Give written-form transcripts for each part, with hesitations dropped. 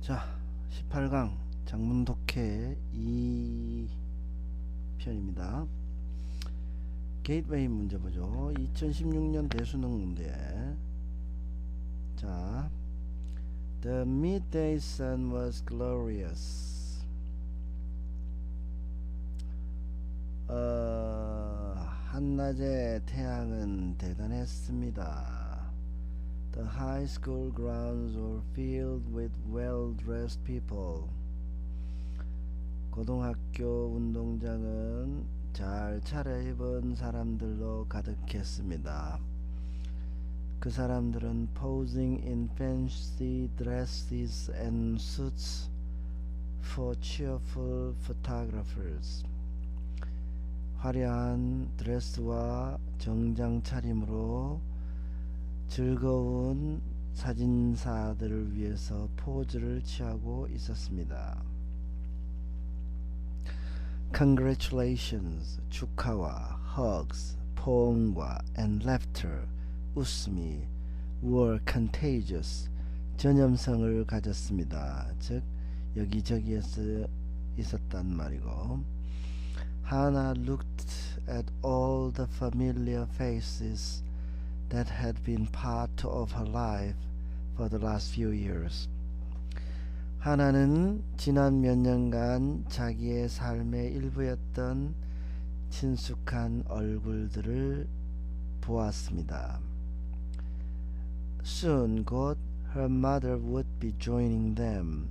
자, 18강 장문 독해 2편입니다. 게이트웨이 문제 보죠. 2016년 대수능 문제. 자, The midday sun was glorious. 한낮의 태양은 대단했습니다. The high school grounds were filled with well-dressed people. 고등학교 운동장은 잘 차려입은 사람들로 가득했습니다. 그 사람들은 posing in fancy dresses and suits for cheerful photographers. 화려한 드레스와 정장 차림으로 즐거운 사진사들을 위해서 포즈를 취하고 있었습니다. Congratulations, 축하와 hugs, 포옹과 and laughter, 웃음이 were contagious, 전염성을 가졌습니다. 즉 여기저기에서 있었단 말이고, Hannah looked at all the familiar faces that had been part of her life for the last few years. 하나는 지난 몇 년간 자기의 삶의 일부였던 친숙한 얼굴들을 보았습니다. Soon, 곧 her mother would be joining them.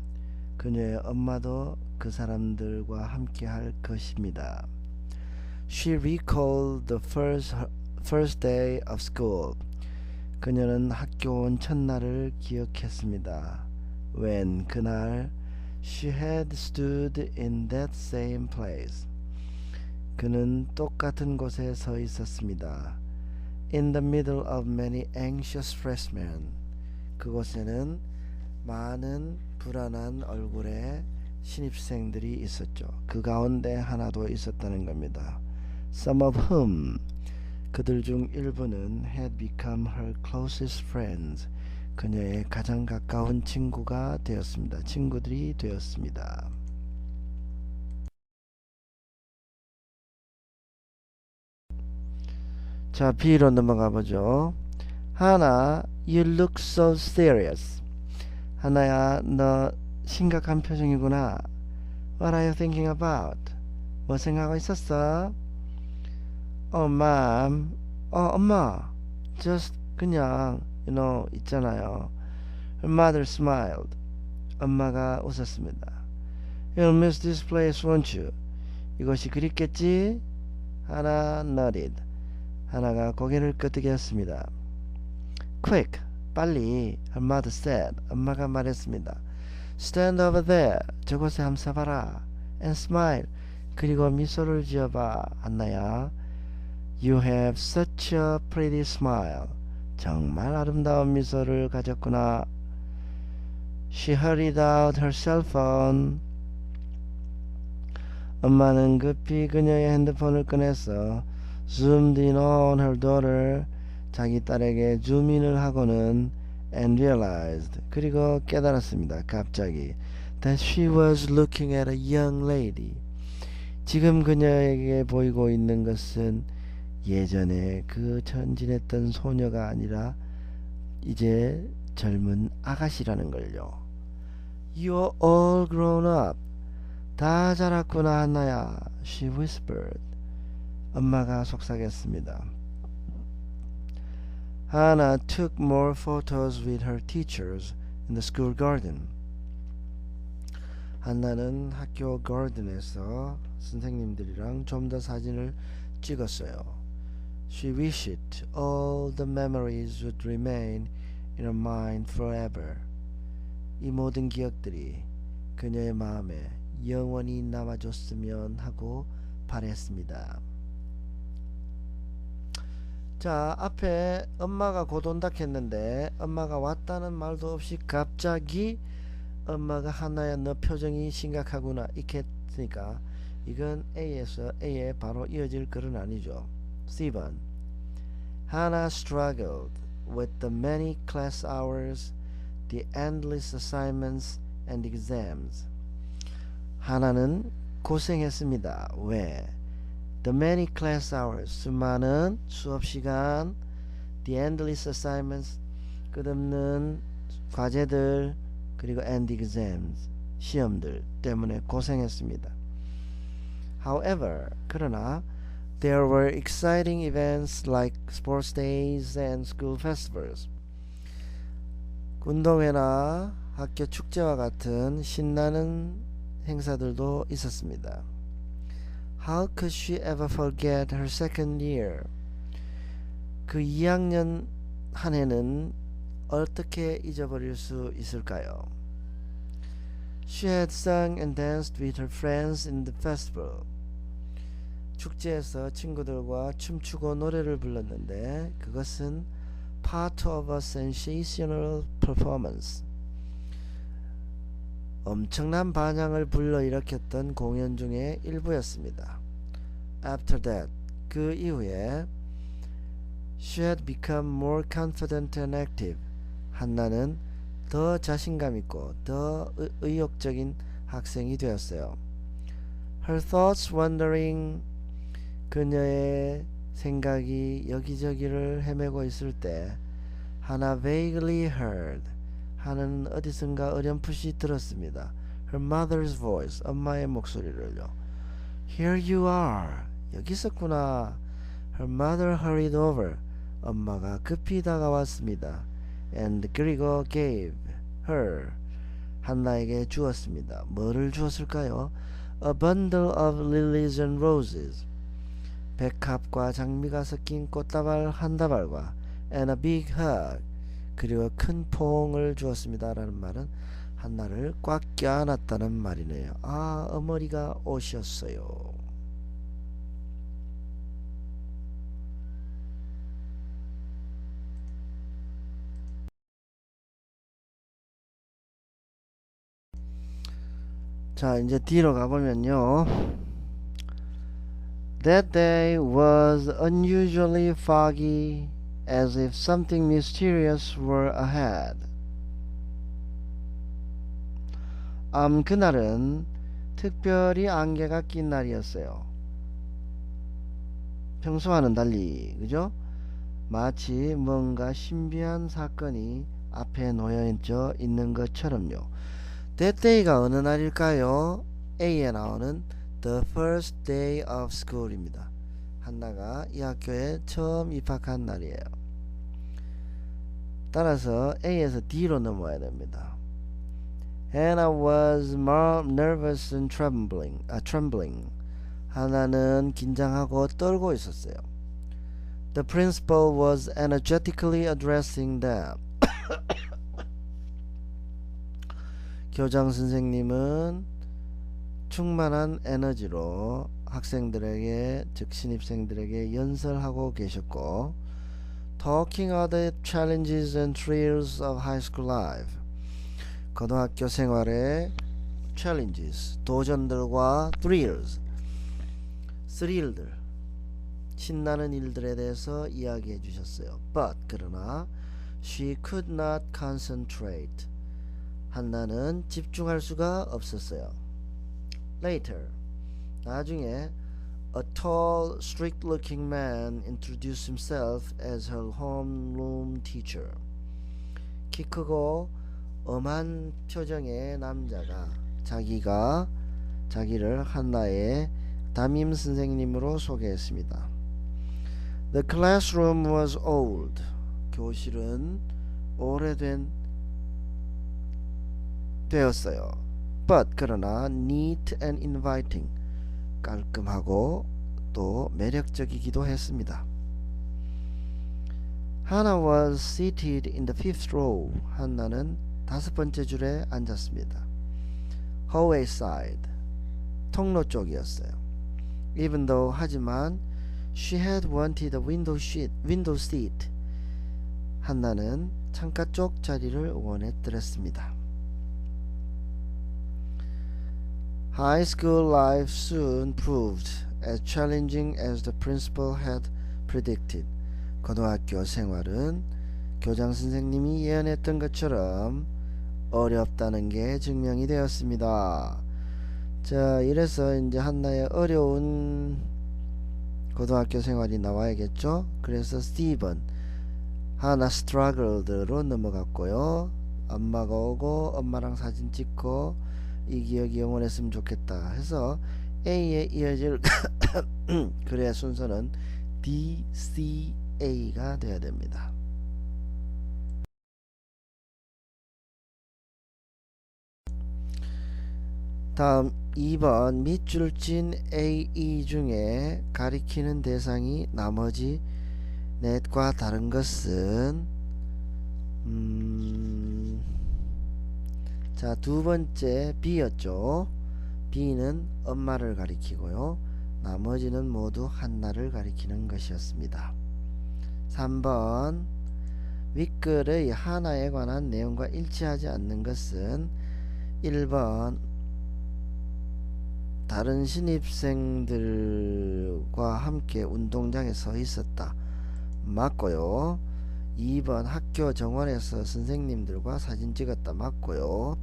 그녀의 엄마도 그 사람들과 함께 할 것입니다. She recalled the first day of school. 그녀는 학교 온 첫날을 기억했습니다. When, 그날 she had stood in that same place. 그는 똑같은 곳에 서 있었습니다. In the middle of many anxious freshmen. 그곳에는 많은 불안한 얼굴의 신입생들이 있었죠. 그 가운데 하나도 있었다는 겁니다. Some of whom, 그들 중 일부는 had become her closest friends. 그녀의 가장 가까운 친구가 되었습니다. 친구들이 되었습니다. 자, B로 넘어가 보죠. 하나, you look so serious. 하나야, 너 심각한 표정이구나. What are you thinking about? 뭐 생각하고 있었어? Oh, mom. 엄마. Just 그냥 있잖아요. Her mother smiled. 엄마가 웃었습니다. You'll miss this place, won't you? 이것이 그립겠지? 하나 nodded. 하나가 고개를 끄덕였습니다. Quick, 빨리. Her mother said. 엄마가 말했습니다. Stand over there. 저곳에 한번 서봐라. And smile. 그리고 미소를 지어봐. 한나야. You have such a pretty smile. 정말 아름다운 미소를 가졌구나. She hurried out her cell phone. 엄마는 급히 그녀의 핸드폰을 꺼내서 zoomed in on her daughter. 자기 딸에게 줌인을 하고는 and realized. 그리고 깨달았습니다. 갑자기 that she was looking at a young lady. 지금 그녀에게 보이고 있는 것은 예전에 그 전진했던 소녀가 아니라 이제 젊은 아가씨라는 걸요. You're all grown up. 다 자랐구나 한나야. She whispered. 엄마가 속삭였습니다. Hannah took more photos with her teachers in the school garden. 한나는 학교 가든에서 선생님들이랑 좀 더 사진을 찍었어요. She wished all the memories would remain in her mind forever. 이 모든 기억들이 그녀의 마음에 영원히 남아줬으면 하고 바랬습니다. 자, 앞에 엄마가 곧 온다 했는데 엄마가 왔다는 말도 없이 갑자기 엄마가 하나야 너 표정이 심각하구나 이렇게 했으니까 이건 A에서 A에 바로 이어질 글은 아니죠. C번 Hannah struggled with the many class hours, the endless assignments and exams. 하나는 고생했습니다. 왜? The many class hours, 수많은 수업 시간, the endless assignments, 끝없는 과제들, 그리고 and exams, 시험들 때문에 고생했습니다. However, 그러나 there were exciting events like sports days and school festivals. 운동회나 학교 축제와 같은 신나는 행사들도 있었습니다. How could she ever forget her second year? 그 2학년 한 해는 어떻게 잊어버릴 수 있을까요? She had sung and danced with her friends in the festival. 축제에서 친구들과 춤추고 노래를 불렀는데 그것은 part of a sensational performance. 엄청난 반향을 불러일으켰던 공연 중의 일부였습니다. After that, 그 이후에 she had become more confident and active. 한나는 더 자신감 있고 더 의욕적인 학생이 되었어요. Her thoughts wandering, 그녀의 생각이 여기저기를 헤매고 있을 때 하나 vaguely heard, 하는 어디선가 어렴풋이 들었습니다. Her mother's voice, 엄마의 목소리를요. Here you are, 여기 있었구나. Her mother hurried over, 엄마가 급히 다가왔습니다. And 그리고 gave her, 한나에게 주었습니다. 뭐를 주었을까요? A bundle of lilies and roses, 백합과 장미가 섞인 꽃다발 한 다발과 and a big hug, 그리고 큰 포옹을 주었습니다. 라는 말은 한나를 꽉 껴안았다는 말이네요. 아, 어머니가 오셨어요. 자, 이제 뒤로 가보면요. That day was unusually foggy, as if something mysterious were ahead. 그날은 특별히 안개가 낀 날이었어요. 평소와는 달리, 그죠? 마치 뭔가 신비한 사건이 앞에 놓여져 있는 것처럼요. That day가 어느 날일까요? A에 나오는 The first day of school입니다. 한나가 이 학교에 처음 입학한 날이에요. 따라서 A에서 D로 넘어야 됩니다. Hannah was nervous and trembling. 하나는 긴장하고 떨고 있었어요. The principal was energetically addressing them. 교장 선생님은 충만한 에너지로 학생들에게, 즉 신입생들에게 연설하고 계셨고, talking about the challenges and thrills of high school life, 고등학교 생활의 challenges, 도전들과 thrills, 스릴들, 신나는 일들에 대해서 이야기해 주셨어요. But, 그러나 she could not concentrate. 한나는 집중할 수가 없었어요. Later, 나중에 a tall, strict-looking man introduced himself as her homeroom teacher. 키 크고 엄한 표정의 남자가 자기를 한나의 담임 선생님으로 소개했습니다. The classroom was old. 교실은 되었어요. But 그러나 neat and inviting, 깔끔하고 또 매력적이기도 했습니다. Hannah was seated in the fifth row. 한나는 5번째 줄에 앉았습니다. Hallway side, 통로 쪽이었어요. Even though, 하지만 she had wanted a window seat. 한나는 창가 쪽 자리를 원했더랬습니다. High school life soon proved as challenging as the principal had predicted. 고등학교 생활은 교장 선생님이 예언했던 것처럼 어렵다는 게 증명이 되었습니다. 자, 이래서 이제 한나의 어려운 고등학교 생활이 나와야겠죠. 그래서 스티븐 하나 struggled로 넘어갔고요. 엄마가 오고 엄마랑 사진 찍고 이 기억이 영원했으면 좋겠다 해서 A에 이어질 그래야 순서는 D, C, A가 돼야 됩니다. 다음 2번 밑줄 친 A, E 중에 가리키는 대상이 나머지 넷과 다른 것은 자, 두 번째 B였죠. B는 엄마를 가리키고요. 나머지는 모두 한나를 가리키는 것이었습니다. 3번 윗글의 하나에 관한 내용과 일치하지 않는 것은 1번 다른 신입생들과 함께 운동장에 서 있었다. 맞고요. 2번 학교 정원에서 선생님들과 사진 찍었다. 맞고요.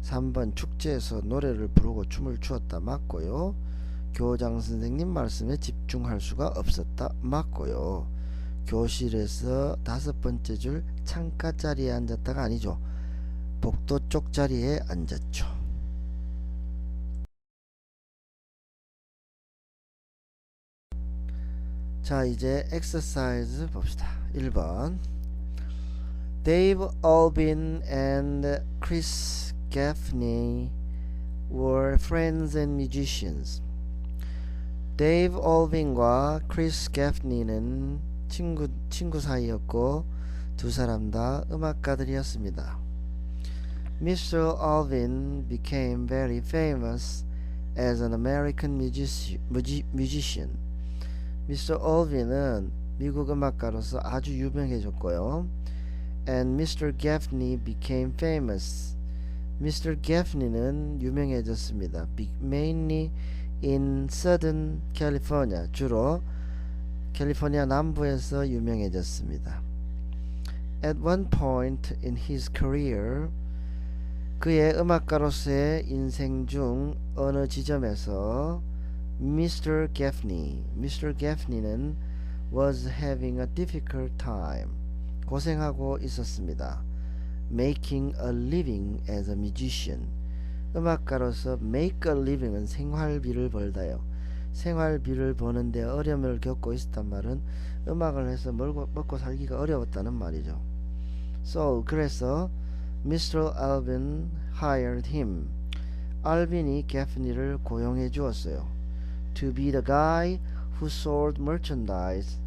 3번 축제에서 노래를 부르고 춤을 추었다. 맞고요. 교장 선생님 말씀에 집중할 수가 없었다. 맞고요. 교실에서 5번째 줄 창가 자리에 앉았다가 아니죠. 복도 쪽 자리에 앉았죠. 자, 이제 exercise 봅시다. 1번 Dave Albin and Chris Gaffney were friends and musicians. 데이브 올빈과 크리스 게프니는 친구 사이였고 두 사람 다 음악가들이었습니다. Mr. Alvin became very famous as an American musician. Mr. Alvin은 미국 음악가로서 아주 유명해졌고요. And Mr. Gaffney became famous. Mr. Gaffney는 유명해졌습니다. Mainly in Southern California, 주로 캘리포니아 남부에서 유명해졌습니다. At one point in his career, 그의 음악가로서의 인생 중 어느 지점에서 Mr. Gaffney는 was having a difficult time, 고생하고 있었습니다. Making a living as a musician, 음악가로서 make a living은 생활비를 벌다요. 생활비를 버는데 어려움을 겪고 있었단 말은 음악을 해서 먹고 살기가 어려웠다는 말이죠. So 그래서 Mr. Alvin hired him. 알빈이 게프니를 고용해 주었어요. To be the guy who sold merchandise.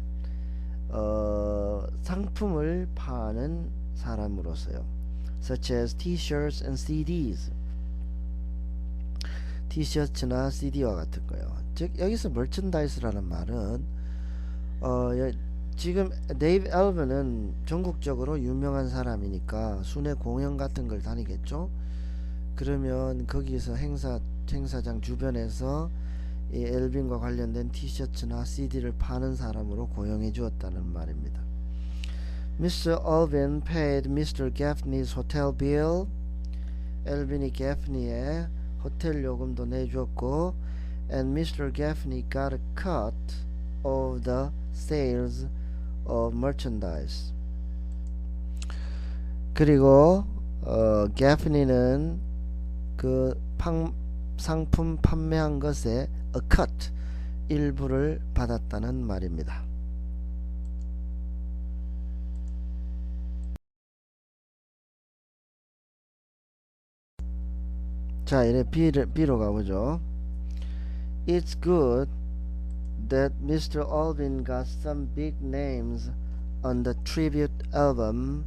상품을 파는 사람으로서요. Such as t-shirts and CDs. 티셔츠나 CD와 같은 거요. 즉 여기서 머천다이스라는 말은 지금 데이브 엘빈은 전국적으로 유명한 사람이니까 순회 공연 같은 걸 다니겠죠. 그러면 거기서 행사장 주변에서 이 엘빈과 관련된 티셔츠나 CD를 파는 사람으로 고용해 주었다는 말입니다. Mr. Alvin paid Mr. Gaffney's hotel bill. 엘빈이 게프니의 호텔 요금도 내주었고, and Mr. Gaffney got a cut of the sales of merchandise. 그리고 게프니는 그 상품 판매한 것에 a cut, 일부를 받았다는 말입니다. 자, 이제 B로 가보죠. It's good that Mr. Alvin got some big names on the tribute album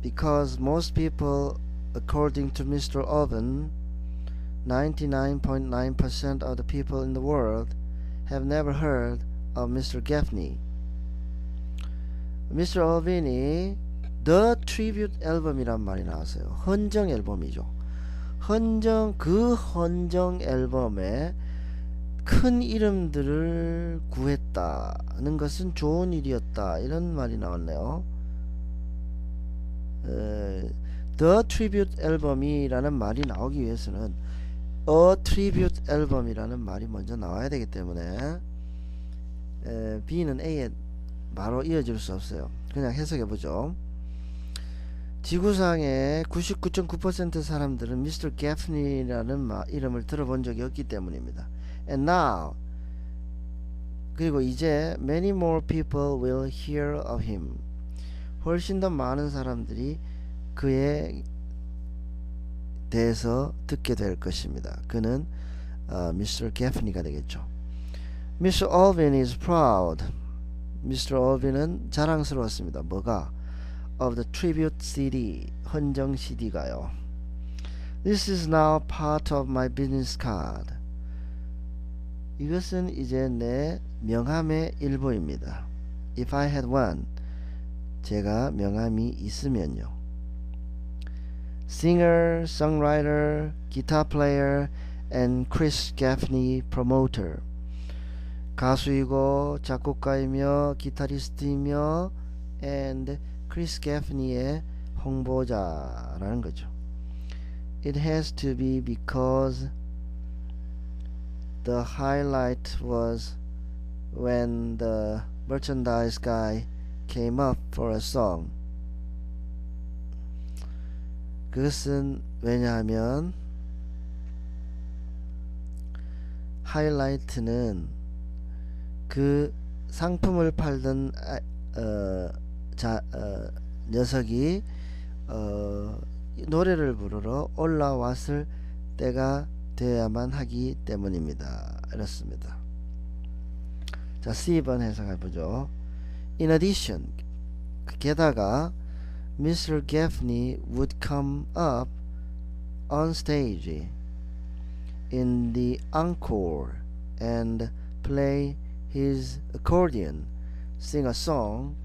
because most people, according to Mr. Alvin, 99.9% of the people in the world have never heard of Mr. Gaffney. Mr. Alvin이 The Tribute 앨범이란 말이 나왔어요. 헌정 앨범이죠. 헌정 앨범에 큰 이름들을 구했다는 것은 좋은 일이었다, 이런 말이 나왔네요. The Tribute 앨범이라는 말이 나오기 위해서는 A Tribute 앨범이라는 말이 먼저 나와야 되기 때문에 B는 A에 바로 이어질 수 없어요. 그냥 해석해 보죠. 지구상의 99.9% 사람들은 Mr. Gaffney라는 이름을 들어본 적이 없기 때문입니다. And now, 그리고 이제 many more people will hear of him. 훨씬 더 많은 사람들이 그에 대해서 듣게 될 것입니다. 그는 Mr. Gaffney가 되겠죠. Mr. Alvin is proud. Mr. Alvin은 자랑스러웠습니다. 뭐가? Of the tribute CD, 헌정 CD가요. This is now part of my business card. 이것은 이제 내 명함의 일부입니다. If I had one, 제가 명함이 있으면요. Singer, songwriter, guitar player, and Chris Gaffney promoter. 가수이고 작곡가이며 기타리스트이며 and 크리스 게프니의 홍보자라는 거죠. It has to be because the highlight was when the merchandise guy came up for a song. 그것은 왜냐하면 하이라이트는 그 상품을 팔던 녀석이 노래를 부르러 올라왔을 때가 되어야만 하기 때문입니다. 이렇습니다. 자, C번 해석해보죠. In addition, 게다가 Mr. Gaffney would come up on stage in the encore and play his accordion, sing a song,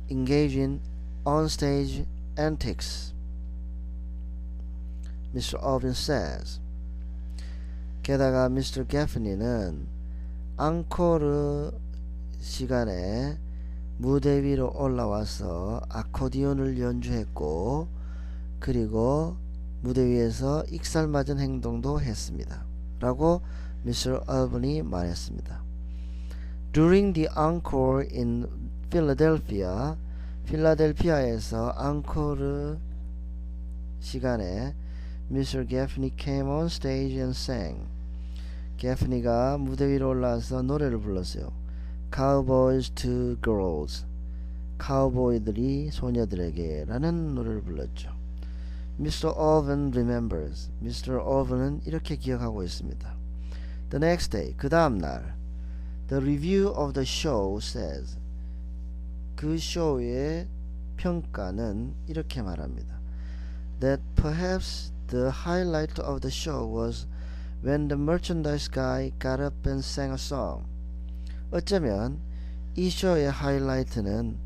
engage in on-stage antics. Mr. Alvin says. 게다가 Mr. Gaffney는 앙코르 시간에 무대 위로 올라와서 아코디언을 연주했고 그리고 무대 위에서 익살맞은 행동도 했습니다. 라고 Mr. Alvin이 말했습니다. During the encore in Philadelphia, 필라델피아에서 앙코르 시간에 Mr. Gaffney came on stage and sang. 게프니가 무대 위로 올라와서 노래를 불렀어요. Cowboys to Girls, 카우보이들이 소녀들에게 라는 노래를 불렀죠. Mr. Alvin remembers. Mr. Alvin은 이렇게 기억하고 있습니다. The next day, 그 다음 날, The review of the show says. 그 쇼의 평가는 이렇게 말합니다. That perhaps the highlight of the show was when the merchandise guy got up and sang a song. 어쩌면 이 쇼의 하이라이트는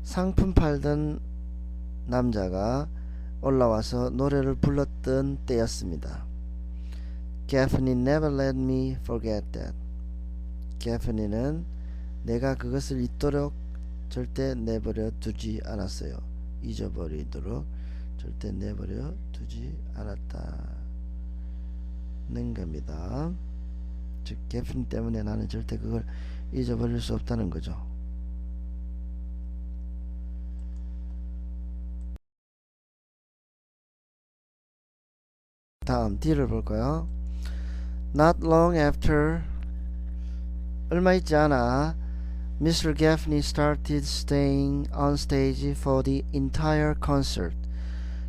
상품 팔던 남자가 올라와서 노래를 불렀던 때였습니다. Gaffney never let me forget that. 게프니는 내가 그것을 잊도록 절대 내버려 두지 않았어요. 잊어버리도록 절대 내버려 두지 않았다는 겁니다. 즉 게프니 때문에 나는 절대 그걸 잊어버릴 수 없다는 거죠. 다음 D를 볼까요? Not long after, 얼마 있지 않아 Mr. Gaffney started staying on stage for the entire concert.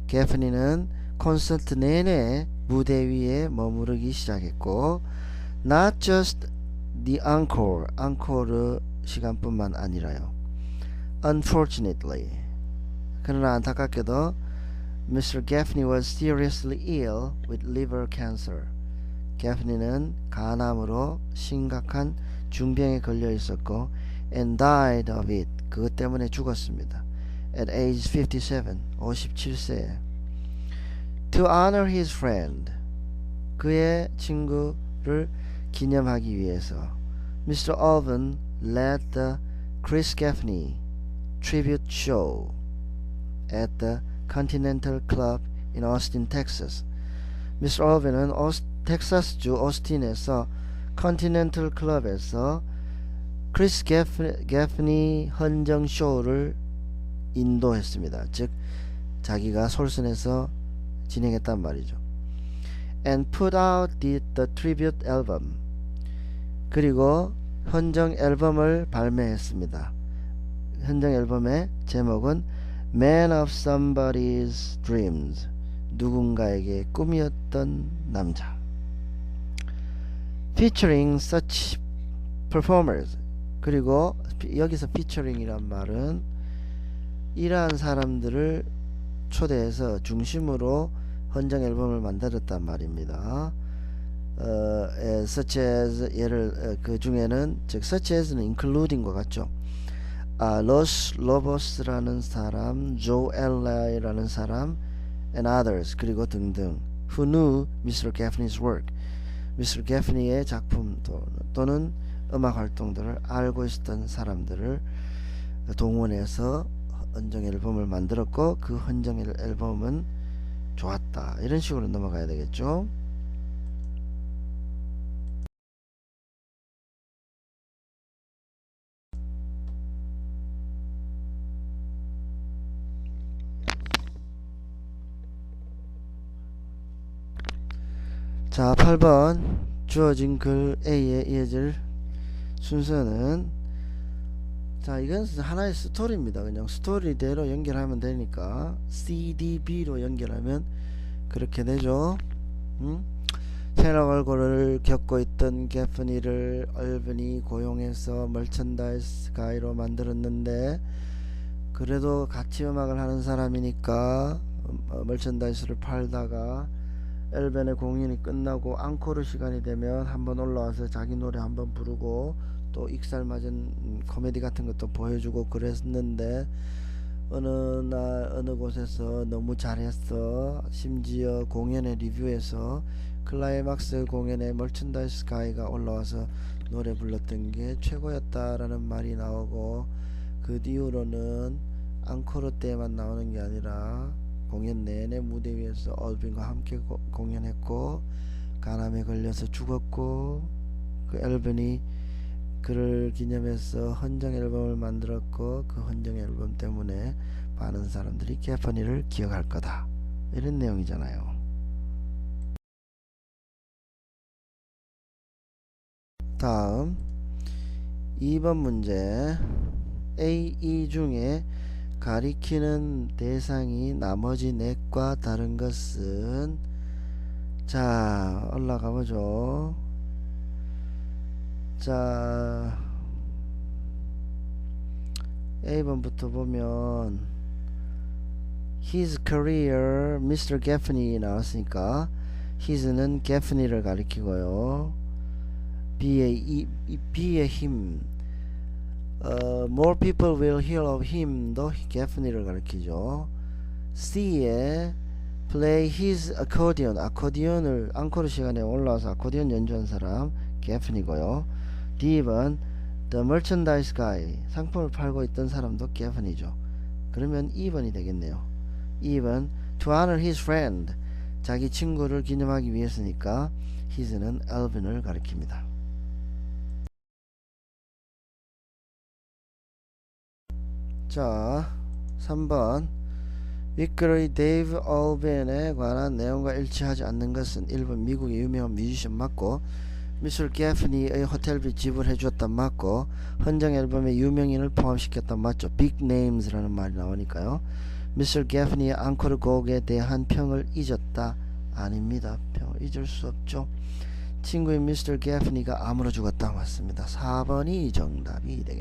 게프니는 콘서트 내내 무대 위에 머무르기 시작했고 Not just the encore, 앙코르 시간뿐만 아니라요. Unfortunately, 그러나 안타깝게도 Mr. Gaffney was seriously ill with liver cancer. 게프니는 간암으로 심각한 중병에 걸려 있었고 and died of it. 그것 때문에 죽었습니다. At age 57, 57세에. To honor his friend, 그의 친구를 기념하기 위해서 Mr. Alvin led the Chris Gaffney tribute show at the Continental Club in Austin, Texas. 미스터 얼빈은 텍사스주 오스틴에서 컨티넨탈 클럽에서 크리스 게프니 헌정 쇼를 인도했습니다. 즉 자기가 솔선해서 진행했단 말이죠. And put out the tribute album. 그리고 헌정 앨범을 발매했습니다. 헌정 앨범의 제목은 Man of Somebody's Dreams. 누군가에게 꿈이었던 남자. Featuring such performers. 그리고 여기서 featuring이란 말은 이러한 사람들을 초대해서 중심으로 헌정 앨범을 만들었단 말입니다. such as 그 중에는 즉 such as는 including과 같죠. 로스 로보스라는 사람, 조 엘라이라는 사람, and others 그리고 등등 who knew Mr. Gaffney's work. Mr. Gaffney의 작품 또는 음악 활동들을 알고 있었던 사람들을 동원해서 헌정 앨범을 만들었고 그 헌정 앨범은 좋았다. 이런 식으로 넘어가야 되겠죠. 자, 8번 주어진 글 A에 이어질 순서는 자, 이건 하나의 스토리입니다. 그냥 스토리대로 연결하면 되니까 CDB로 연결하면 그렇게 되죠. 혈압 얼굴을 겪고 있던 게프니를 얼빈이 고용해서 멀천다이스 가이로 만들었는데 그래도 같이 음악을 하는 사람이니까 멀천다이스를 팔다가 엘벤의 공연이 끝나고 앙코르 시간이 되면 한번 올라와서 자기 노래 한번 부르고 또 익살맞은 코미디 같은 것도 보여주고 그랬는데 어느 날 어느 곳에서 너무 잘했어. 심지어 공연의 리뷰에서 클라이막스 공연에 멀천다이스 가이가 올라와서 노래 불렀던 게 최고였다라는 말이 나오고 그 뒤로는 앙코르 때만 나오는 게 아니라 공연 내내 무대 위에서 얼빈과 함께 공연했고 간암에 걸려서 죽었고 그 엘빈이 그를 기념해서 헌정 앨범을 만들었고 그 헌정 앨범 때문에 많은 사람들이 게프니를 기억할 거다. 이런 내용이잖아요. 다음 2번 문제 A, E 중에 가리키는 대상이 나머지 넷과 다른 것은 자 올라가 보죠. 자 A번부터 보면 His career, Mr. Gaffney 나왔으니까 His는 Gaffney를 가리키고요. B의 힘 More people will hear of him도 Gaffney를 가리키죠. C에 play his accordion, 아코디언을 앙코르 시간에 올라와서 아코디언 연주한 사람 Gaffney고요. D번 the merchandise guy, 상품을 팔고 있던 사람도 Gaffney죠. 그러면 2번이 되겠네요. 2번 to honor his friend, 자기 친구를 기념하기 위해서니까 his는 엘빈을 가리킵니다. 자 3번 위클리 데이브 얼빈에 관한 내용과 일치하지 않는 것은 1번 미국의 유명한 뮤지션 맞고 미술 게프니의 호텔비 지불해 주었다 맞고 헌정 앨범에 유명인을 포함시켰다 맞죠. 빅 네임스라는 말이 나오니까요. 미술 게프니의 앙코르 곡에 대한 평을 잊었다 아닙니다. 평을 잊을 수 없죠. 친구인 미스터 게프니가 암으로 죽었다 맞습니다. 4번이 정답이 되겠습니다.